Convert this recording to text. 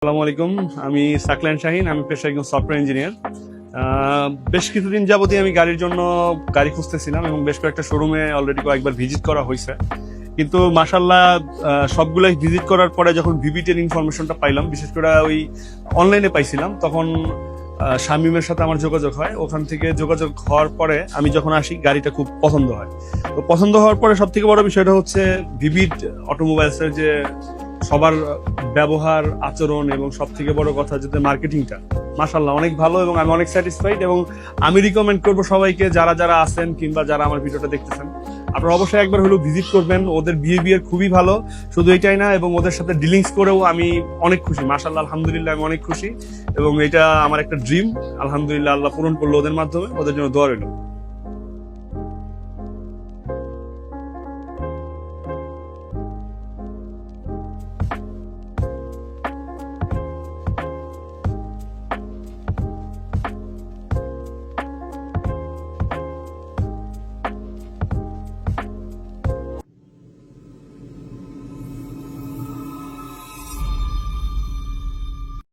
আসসালামু আলাইকুম। আমি সাকলান শাহিন, আমি পেশায় একজন সফটওয়্যার ইঞ্জিনিয়ার। বেশ কিছুদিন যাবতই আমি গাড়ির জন্য গাড়ি খুঁজতেছিলাম এবং বেশ কয়েকটা শোরুমে অলরেডি কয়েকবার ভিজিট করা হয়েছে, কিন্তু মাশাল্লাহ সবগুলাই ভিজিট করার পরে যখন ভিভিটের ইনফরমেশনটা পাইলাম, বিশেষ করে ওই অনলাইনে পাইছিলাম, তখন শামীমের সাথে আমার যোগাযোগ হয়। ওখান থেকে যোগাযোগ হওয়ার পরে আমি যখন আসি, গাড়িটা খুব পছন্দ হয়। তো পছন্দ হওয়ার পরে সব থেকে বড় বিষয়টা হচ্ছে ভিভিট অটোমোবাইলসের যে সবার ব্যবহার, আচরণ এবং সব থেকে বড় কথা যেটা মার্কেটিংটা মাশাল্লাহ অনেক ভালো এবং আমি অনেক স্যাটিসফাইড। এবং আমি রিকমেন্ড করবো সবাইকে, যারা যারা আছেন কিংবা যারা আমার ভিডিওটা দেখতেছেন, আপনারা অবশ্যই একবার হলেও ভিজিট করবেন। ওদের বিহেভিয়ার খুবই ভালো, শুধু এটাই না, এবং ওদের সাথে ডিলিংস করেও আমি অনেক খুশি। মাশাল্লাহ, আলহামদুলিল্লাহ, আমি অনেক খুশি এবং এটা আমার একটা ড্রিম। আলহামদুলিল্লাহ, আল্লাহ পূরণ করলো ওদের মাধ্যমে। ওদের জন্য দোয়া রইল।